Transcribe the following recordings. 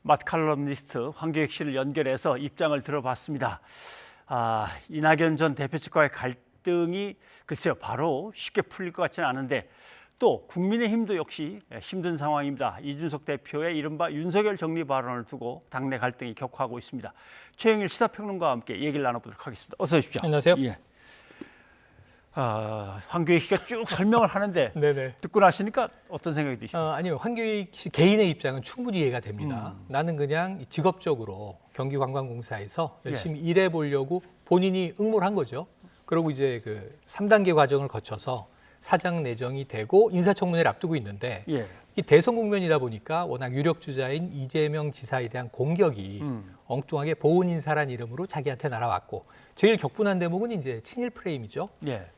맛칼럼니스트 황교익 씨를 연결해서 입장을 들어봤습니다. 이낙연 전 대표 측과의 갈등이 글쎄요 바로 쉽게 풀릴 것 같지는 않은데 또 국민의힘도 역시 힘든 상황입니다. 이준석 대표의 이른바 윤석열 정리 발언을 두고 당내 갈등이 격화하고 있습니다. 최영일 시사평론가와 함께 얘기를 나눠보도록 하겠습니다. 어서 오십시오. 안녕하세요. 예. 황교익 씨가 쭉 설명을 하는데 네네. 듣고 나시니까 어떤 생각이 드십니까? 아니요. 황교익 씨 개인의 입장은 충분히 이해가 됩니다. 나는 그냥 직업적으로 경기관광공사에서 열심히 일해 보려고 본인이 응모를 한 거죠. 그리고 이제 그 3단계 과정을 거쳐서 사장 내정이 되고 인사청문회를 앞두고 있는데 이 대선 국면이다 보니까 워낙 유력 주자인 이재명 지사에 대한 공격이 엉뚱하게 보훈 인사란 이름으로 자기한테 날아왔고 제일 격분한 대목은 이제 친일 프레임이죠.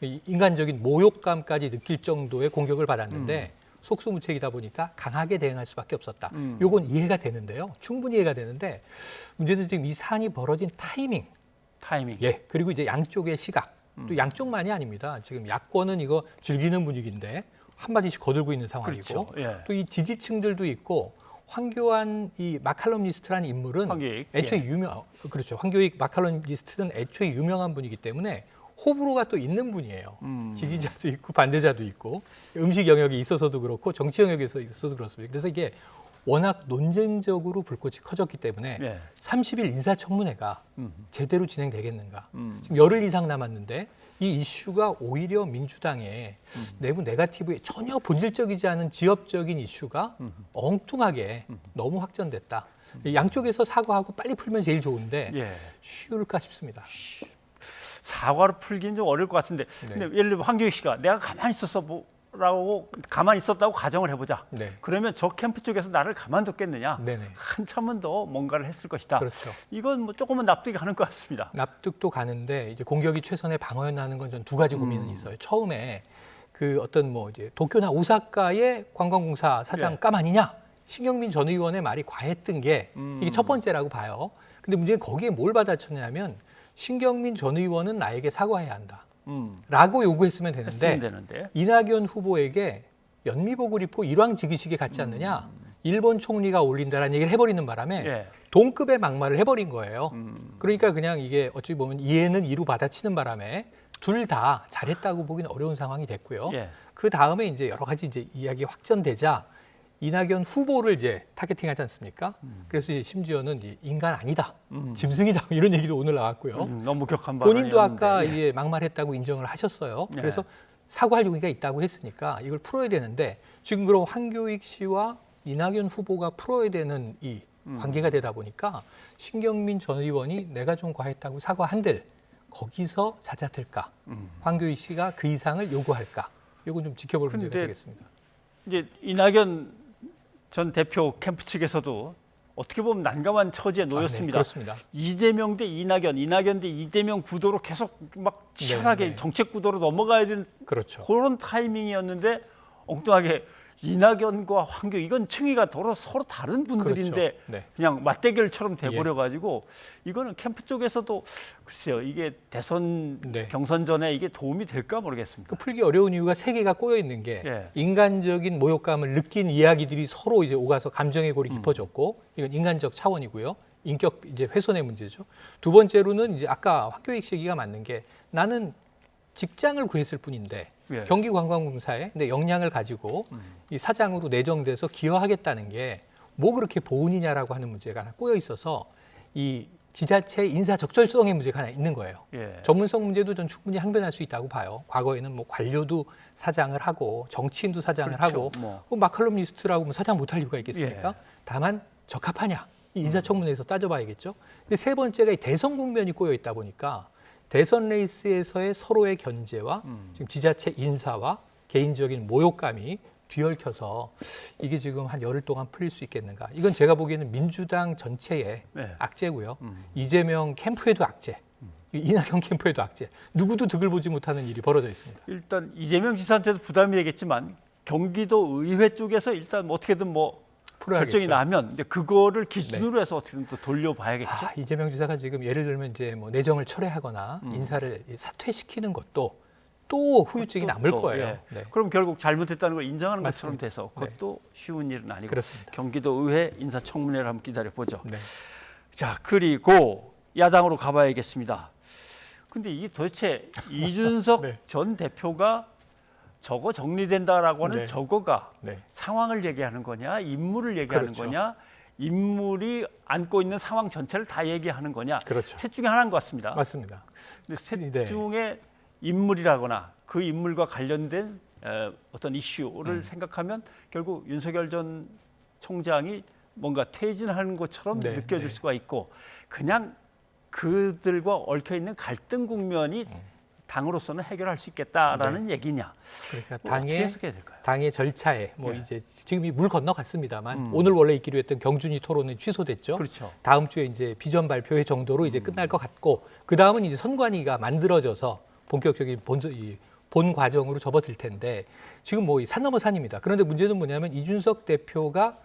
이 인간적인 모욕감까지 느낄 정도의 공격을 받았는데 속수무책이다 보니까 강하게 대응할 수밖에 없었다. 요건 이해가 되는데요. 충분히 이해가 되는데 문제는 지금 이 사안이 벌어진 타이밍. 예. 그리고 이제 양쪽의 시각. 또 양쪽만이 아닙니다. 지금 야권은 이거 즐기는 분위기인데 한마디씩 거들고 있는 상황이고 그렇죠. 또 이 지지층들도 있고 황교안 이 마칼럼니스트라는 인물은 황교익. 애초에 그렇죠. 황교익 마칼럼니스트는 애초에 유명한 분이기 때문에 호불호가 또 있는 분이에요. 지지자도 있고 반대자도 있고 음식 영역에 있어서도 그렇고 정치 영역에서 있어서도 그렇습니다. 그래서 이게 워낙 논쟁적으로 불꽃이 커졌기 때문에 30일 인사청문회가 제대로 진행되겠는가. 지금 열흘 이상 남았는데 이 이슈가 오히려 민주당의 내부 네거티브에 전혀 본질적이지 않은 지역적인 이슈가 엉뚱하게 너무 확전됐다. 양쪽에서 사과하고 빨리 풀면 제일 좋은데 쉬울까 싶습니다. 사과로 풀기는 좀 어려울 것 같은데 근데 예를 들면 황교익 씨가 내가 가만히 있었다고 가정을 해보자. 그러면 저 캠프 쪽에서 나를 가만뒀겠느냐. 한참은 더 뭔가를 했을 것이다. 그렇죠. 이건 뭐 조금은 납득이 가는 것 같습니다. 납득도 가는데 이제 공격이 최선의 방어였나는 건 전 두 가지 고민은 있어요. 처음에 그 어떤 뭐 이제 도쿄나 오사카의 관광공사 사장 감 아니냐. 신경민 전 의원의 말이 과했던 게 이게 첫 번째라고 봐요. 근데 문제는 거기에 뭘 받아쳤냐면 신경민 전 의원은 나에게 사과해야 한다. 라고 요구했으면 되는데 이낙연 후보에게 연미복을 입고 일왕지기식에 갔지 않느냐. 일본 총리가 올린다라는 얘기를 해버리는 바람에 동급의 막말을 해버린 거예요. 그러니까 그냥 이게 어찌 보면 이해는 이루 받아치는 바람에 둘 다 잘했다고 보기는 어려운 상황이 됐고요. 그 다음에 이제 여러 가지 이제 이야기 확전되자 이낙연 후보를 이제 타겟팅하지 않습니까? 그래서 이제 심지어는 이제 인간 아니다, 짐승이다 이런 얘기도 오늘 나왔고요. 너무 격한 발언이었는데 본인도 아까 이게 막말했다고 인정을 하셨어요. 그래서 사과할 용의가 있다고 했으니까 이걸 풀어야 되는데 지금 그럼 황교익 씨와 이낙연 후보가 풀어야 되는 이 관계가 되다 보니까 신경민 전 의원이 내가 좀 과했다고 사과한들 거기서 잦아들까? 황교익 씨가 그 이상을 요구할까? 이건 좀 지켜볼 문제가 되겠습니다. 이제 이낙연 전 대표 캠프 측에서도 어떻게 보면 난감한 처지에 놓였습니다. 그렇습니다. 이재명 대 이낙연, 이낙연 대 이재명 구도로 계속 막 치열하게 정책 구도로 넘어가야 되는 그런 타이밍이었는데 엉뚱하게 이낙연과 황교익 이건 층위가 서로 다른 분들인데 그냥 맞대결처럼 돼버려가지고 이거는 캠프 쪽에서도 글쎄요 이게 대선 경선 전에 이게 도움이 될까 모르겠습니다. 풀기 어려운 이유가 세 개가 꼬여 있는 게 인간적인 모욕감을 느낀 이야기들이 서로 이제 오가서 감정의 골이 깊어졌고 이건 인간적 차원이고요. 인격 이제 훼손의 문제죠. 두 번째로는 이제 아까 황교익 씨 얘기가 맞는 게 나는 직장을 구했을 뿐인데 경기관광공사에 근데 역량을 가지고 이 사장으로 내정돼서 기여하겠다는 게 뭐 그렇게 보은이냐라고 하는 문제가 하나 꼬여 있어서 이 지자체 인사 적절성의 문제가 하나 있는 거예요. 전문성 문제도 전 충분히 항변할 수 있다고 봐요. 과거에는 뭐 관료도 사장을 하고 정치인도 사장을 하고 마칼럼니스트라고 뭐 사장 못할 이유가 있겠습니까? 다만 적합하냐 이 인사청문회에서 따져봐야겠죠. 근데 세 번째가 이 대선 국면이 꼬여 있다 보니까 대선 레이스에서의 서로의 견제와 지금 지자체 인사와 개인적인 모욕감이 뒤얽혀서 이게 지금 한 열흘 동안 풀릴 수 있겠는가. 이건 제가 보기에는 민주당 전체의 악재고요. 이재명 캠프에도 악재, 이낙연 캠프에도 악재. 누구도 득을 보지 못하는 일이 벌어져 있습니다. 일단 이재명 지사한테도 부담이 되겠지만 경기도 의회 쪽에서 일단 뭐 어떻게든 뭐 결정이 나면 이제 그거를 기준으로 해서 어떻게든 또 돌려봐야겠죠. 이재명 지사가 지금 예를 들면 이제 뭐 내정을 철회하거나 인사를 사퇴시키는 것도 또 후유증이 남을 거예요. 예. 네. 그럼 결국 잘못했다는 걸 인정하는 것처럼 맞습니다. 돼서 그것도 쉬운 일은 아니고 그렇습니다. 경기도의회 인사청문회를 한번 기다려보죠. 네. 자, 그리고 야당으로 가봐야겠습니다. 근데 이게 도대체 이준석 네. 전 대표가 저거 정리된다라고 하는 네. 저거가 네. 상황을 얘기하는 거냐, 인물을 얘기하는 그렇죠. 거냐, 인물이 안고 있는 상황 전체를 다 얘기하는 거냐, 그렇죠. 셋 중에 하나인 것 같습니다. 맞습니다. 근데 셋 네. 중에 인물이라거나 그 인물과 관련된 어떤 이슈를 생각하면 결국 윤석열 전 총장이 뭔가 퇴진하는 것처럼 네, 느껴질 네. 수가 있고 그냥 그들과 얽혀 있는 갈등 국면이 당으로서는 해결할 수 있겠다라는 얘기냐? 그러니까 어떻게 해석해야 될까요? 당의 절차에 뭐 예. 이제 지금 물 건너갔습니다만 오늘 원래 있기로 했던 경준이 토론은 취소됐죠. 그렇죠. 다음 주에 이제 비전 발표회 정도로 이제 끝날 것 같고 그 다음은 이제 선관위가 만들어져서 본격적인 본 과정으로 접어들 텐데 지금 뭐 산 넘어 산입니다. 그런데 문제는 뭐냐면 이준석 대표가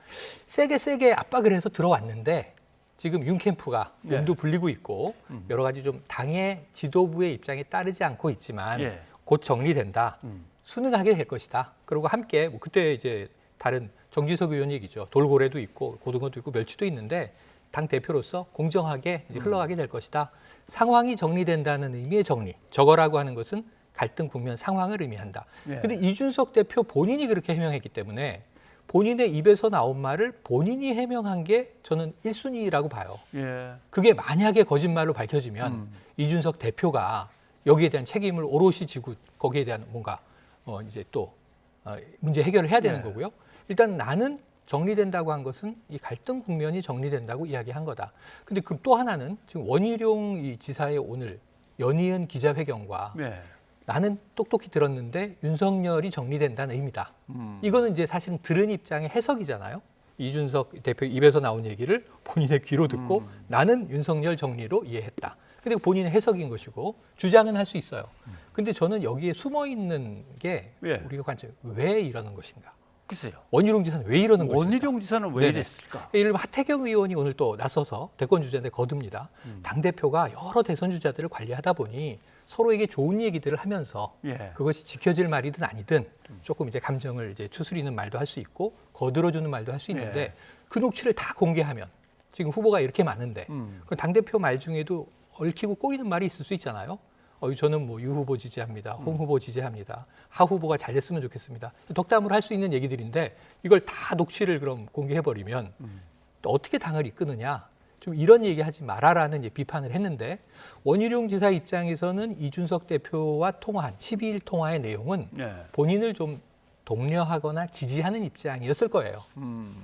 세게 압박을 해서 들어왔는데 지금 윤 캠프가 네. 몸도 불리고 있고 여러 가지 좀 당의 지도부의 입장에 따르지 않고 있지만 예. 곧 정리된다. 순응하게 될 것이다. 그리고 함께 뭐 그때 이제 다른 정지석 의원 얘기죠. 돌고래도 있고 고등어도 있고 멸치도 있는데 당 대표로서 공정하게 이제 흘러가게 될 것이다. 상황이 정리된다는 의미의 정리. 저거라고 하는 것은 갈등 국면 상황을 의미한다. 예. 근데 이준석 대표 본인이 그렇게 해명했기 때문에 본인의 입에서 나온 말을 본인이 해명한 게 저는 1순위라고 봐요. 예. 그게 만약에 거짓말로 밝혀지면 이준석 대표가 여기에 대한 책임을 오롯이 지고 거기에 대한 뭔가 이제 또 문제 해결을 해야 되는 네. 거고요. 일단 나는 정리된다고 한 것은 이 갈등 국면이 정리된다고 이야기한 거다. 근데 그 또 하나는 지금 원희룡 이 지사의 오늘 연이은 기자회견과 네. 나는 똑똑히 들었는데 윤석열이 정리된다는 의미다. 이거는 이제 사실은 들은 입장의 해석이잖아요. 이준석 대표 입에서 나온 얘기를 본인의 귀로 듣고 나는 윤석열 정리로 이해했다. 근데 본인의 해석인 것이고 주장은 할 수 있어요. 근데 저는 여기에 숨어 있는 게 예. 우리가 관점 왜 이러는 것인가? 글쎄요. 원희룡 지사는 왜 이러는 것인가? 원희룡 지사는 왜 네네. 이랬을까? 예를 들면 하태경 의원이 오늘 또 나서서 대권 주자인데 거듭니다. 당 대표가 여러 대선 주자들을 관리하다 보니 서로에게 좋은 얘기들을 하면서 예. 그것이 지켜질 말이든 아니든 조금 이제 감정을 이제 추스리는 말도 할 수 있고 거들어주는 말도 할 수 있는데 예. 그 녹취를 다 공개하면 지금 후보가 이렇게 많은데 그 당 대표 말 중에도 얽히고 꼬이는 말이 있을 수 있잖아요. 저는 뭐 유 후보 지지합니다. 홍 후보 지지합니다. 하 후보가 잘 됐으면 좋겠습니다. 덕담으로 할 수 있는 얘기들인데 이걸 다 녹취를 그럼 공개해버리면 또 어떻게 당을 이끄느냐. 좀 이런 얘기하지 말아라는 이제 비판을 했는데 원희룡 지사 입장에서는 이준석 대표와 통화한 12일 통화의 내용은 네. 본인을 좀 독려하거나 지지하는 입장이었을 거예요.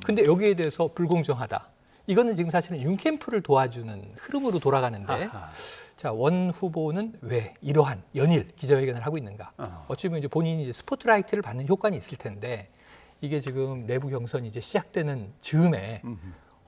근데 여기에 대해서 불공정하다. 이거는 지금 사실은 윤 캠프를 도와주는 흐름으로 돌아가는데 아하. 자, 원 후보는 왜 이러한 연일 기자회견을 하고 있는가? 어찌 보면 이제 본인이 이제 스포트라이트를 받는 효과는 있을 텐데 이게 지금 내부 경선이 이제 시작되는 즈음에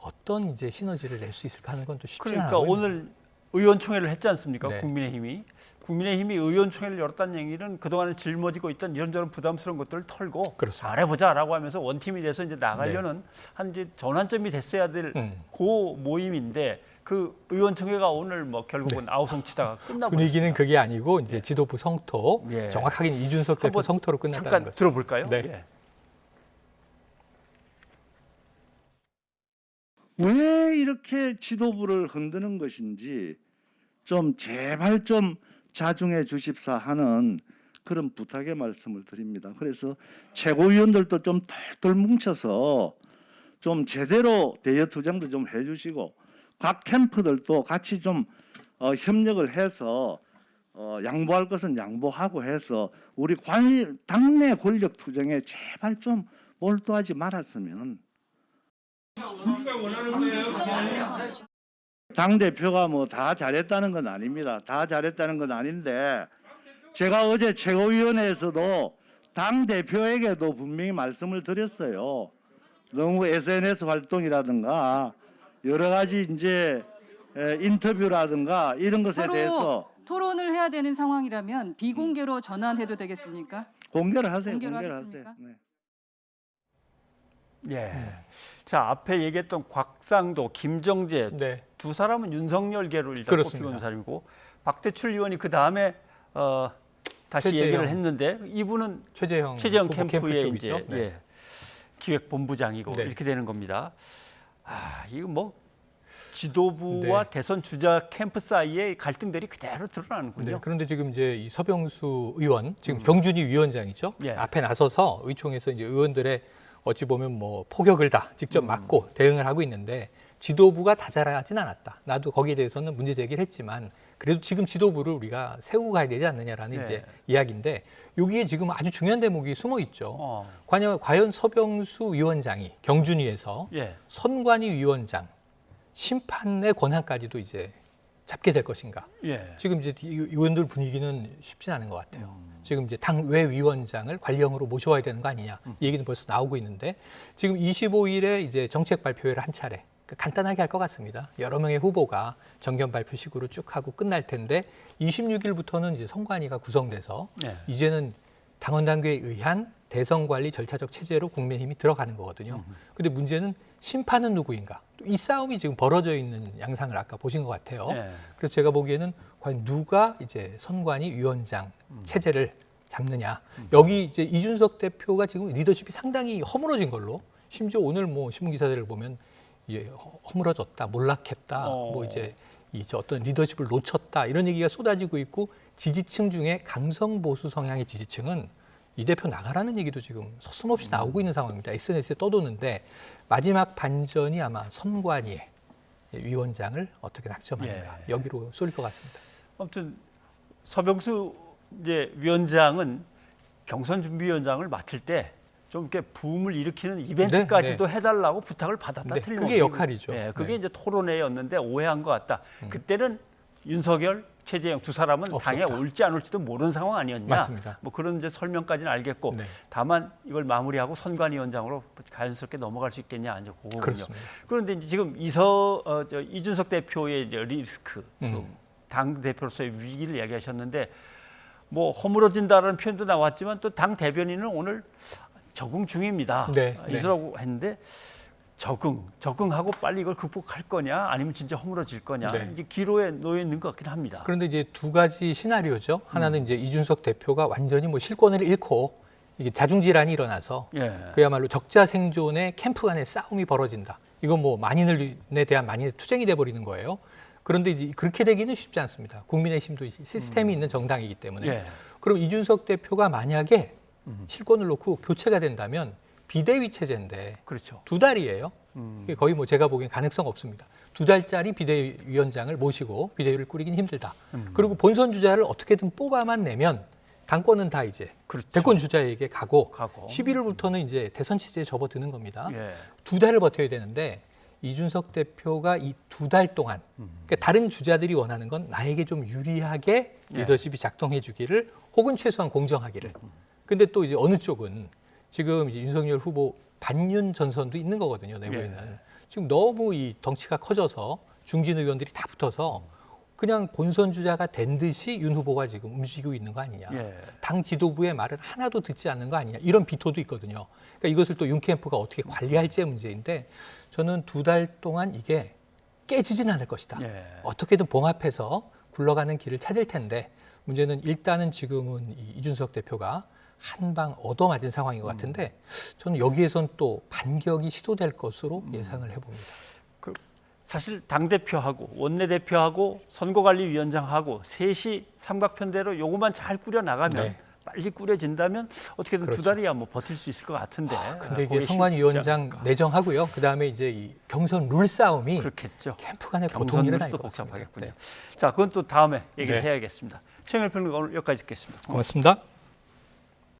어떤 이제 시너지를 낼 수 있을까 하는 건 또 쉽지 않아요. 그러니까 오늘 의원총회를 했지 않습니까? 네. 국민의힘이 의원총회를 열었다는 얘기는 그동안에 짊어지고 있던 이런저런 부담스러운 것들을 털고 그렇습니다. 잘해보자라고 하면서 원팀이 돼서 이제 나가려는 한 이제 전환점이 됐어야 될 그 모임인데 그 의원총회가 오늘 뭐 결국은 아우성 치다가 끝나버렸습니다. 분위기는 그게 아니고 이제 지도부 성토, 예. 정확하게는 이준석 대표 한번 성토로 끝났다는 잠깐 거죠. 들어볼까요? 네. 예. 왜 이렇게 지도부를 흔드는 것인지 좀 제발 좀 자중해 주십사 하는 그런 부탁의 말씀을 드립니다. 그래서 최고위원들도 좀 똘똘 뭉쳐서 좀 제대로 대여 투쟁도 좀 해주시고 각 캠프들도 같이 좀 협력을 해서 양보할 것은 양보하고 해서 우리 당내 권력 투쟁에 제발 좀 몰두하지 말았으면. 당 대표가 뭐 다 잘했다는 건 아닙니다. 다 잘했다는 건 아닌데 제가 어제 최고위원회에서도 당 대표에게도 분명히 말씀을 드렸어요. 너무 SNS 활동이라든가 여러 가지 이제 인터뷰라든가 이런 것에 대해서 토론을 해야 되는 상황이라면 비공개로 전환해도 되겠습니까? 공개를 하세요. 공개로 공개를 하겠습니까? 하세요. 네. 예. 자, 앞에 얘기했던 곽상도, 김정재 네. 두 사람은 윤석열계로 일단 그렇습니다. 꼽히고 있는 사람이고 박대출 의원이 그 다음에 다시 최재형. 얘기를 했는데 이분은 최재형 캠프의 캠프 이제 쪽이죠. 네. 예, 기획본부장이고 네. 이렇게 되는 겁니다. 이거 뭐 지도부와 네. 대선 주자 캠프 사이의 갈등들이 그대로 드러나는군요. 네, 그런데 지금 이제 이 서병수 의원, 지금 경준희 위원장이죠. 예. 앞에 나서서 의총에서 이제 의원들의 어찌 보면 뭐 포격을 다 직접 맞고 대응을 하고 있는데 지도부가 다자라진 않았다. 나도 거기에 대해서는 문제 제기를 했지만 그래도 지금 지도부를 우리가 세우고 가야 되지 않느냐라는 네. 이제 이야기인데 여기에 지금 아주 중요한 대목이 숨어 있죠. 어. 과연 서병수 위원장이 경준위에서 예. 선관위 위원장 심판의 권한까지도 이제 잡게 될 것인가? 예. 지금 이제 의원들 분위기는 쉽진 않은 것 같아요. 지금 이제 당외 위원장을 관령으로 모셔와야 되는 거 아니냐 이 얘기는 벌써 나오고 있는데 지금 25일에 이제 정책 발표회를 한 차례 간단하게 할 것 같습니다. 여러 명의 후보가 정견 발표식으로 쭉 하고 끝날 텐데 26일부터는 이제 선관위가 구성돼서 네. 이제는 당원 당규에 의한 대선 관리 절차적 체제로 국민의힘이 들어가는 거거든요. 근데 문제는 심판은 누구인가? 이 싸움이 지금 벌어져 있는 양상을 아까 보신 것 같아요. 네. 그래서 제가 보기에는 과연 누가 이제 선관위 위원장 체제를 잡느냐. 여기 이제 이준석 대표가 지금 리더십이 상당히 허물어진 걸로 심지어 오늘 뭐 신문 기사들을 보면 허물어졌다, 몰락했다, 뭐 이제 어떤 리더십을 놓쳤다 이런 얘기가 쏟아지고 있고 지지층 중에 강성 보수 성향의 지지층은 이 대표 나가라는 얘기도 지금 서슴없이 나오고 있는 상황입니다. SNS에 떠도는데 마지막 반전이 아마 선관위의 위원장을 어떻게 낙점하는가 여기로 쏠릴 것 같습니다. 아무튼 서병수 이제 위원장은 경선 준비위원장을 맡을 때 좀 이렇게 붐을 일으키는 이벤트까지도 해달라고 부탁을 받았다. 네, 틀림없이. 그게 역할이죠. 네, 그게 네. 이제 토론회였는데 오해한 것 같다. 그때는 윤석열, 최재형 두 사람은 없었다. 당에 올지 안 올지도 모르는 상황 아니었냐. 맞습니다. 뭐 그런 이제 설명까지는 알겠고 네. 다만 이걸 마무리하고 선관위원장으로 자연스럽게 넘어갈 수 있겠냐 아니요 그거군요. 그렇습니다. 그런데 이제 지금 이준석 대표의 이제 리스크, 당 대표로서의 위기를 이야기하셨는데 뭐 허물어진다라는 표현도 나왔지만 또 당 대변인은 오늘 적응 중입니다. 네, 이라고 했는데 적응하고 빨리 이걸 극복할 거냐 아니면 진짜 허물어질 거냐 이제 기로에 놓여 있는 것 같긴 합니다. 그런데 이제 두 가지 시나리오죠. 하나는 이제 이준석 대표가 완전히 뭐 실권을 잃고 이게 자중질환이 일어나서 그야말로 적자 생존의 캠프 간의 싸움이 벌어진다. 이건 뭐 만인에 대한 만인의 투쟁이 돼버리는 거예요. 그런데 이제 그렇게 되기는 쉽지 않습니다. 국민의힘도 시스템이 있는 정당이기 때문에. 그럼 이준석 대표가 만약에 실권을 놓고 교체가 된다면 비대위 체제인데 그렇죠. 2달이에요. 이게 거의 뭐 제가 보기엔 가능성 없습니다. 2달짜리 비대위원장을 모시고 비대위를 꾸리긴 힘들다. 그리고 본선 주자를 어떻게든 뽑아만 내면 당권은 다 이제 그렇죠. 대권 주자에게 가고 11월부터는 11월부터는 이제 대선 체제에 접어드는 겁니다. 예. 2달을 버텨야 되는데 이준석 대표가 이 2달 동안 그러니까 다른 주자들이 원하는 건 나에게 좀 유리하게 리더십이 작동해 주기를 혹은 최소한 공정하기를. 근데 또 이제 어느 쪽은 지금 이제 윤석열 후보 반윤 전선도 있는 거거든요. 내부에는. 지금 너무 이 덩치가 커져서 중진 의원들이 다 붙어서 그냥 본선 주자가 된 듯이 윤 후보가 지금 움직이고 있는 거 아니냐. 당 지도부의 말은 하나도 듣지 않는 거 아니냐. 이런 비토도 있거든요. 그러니까 이것을 또 윤 캠프가 어떻게 관리할지의 문제인데 저는 2달 동안 이게 깨지진 않을 것이다. 어떻게든 봉합해서 굴러가는 길을 찾을 텐데 문제는 일단은 지금은 이준석 대표가 한 방 얻어맞은 상황인 것 같은데 저는 여기에선 또 반격이 시도될 것으로 예상을 해봅니다. 사실 당대표하고 원내대표하고 선거관리위원장하고 셋이 삼각편대로 요것만 잘 꾸려나가면 빨리 꾸려진다면 어떻게든 2달이야 뭐 버틸 수 있을 것 같은데. 근데 이게 선관위원장 내정하고요. 그다음에 이제 이 경선 룰 싸움이 그렇겠죠. 캠프 간에 보통 일은 아닐 것 복잡하겠군요. 같습니다. 자, 그건 또 다음에 얘기를 해야겠습니다. 최영일 평론가 오늘 여기까지 듣겠습니다. 고맙습니다.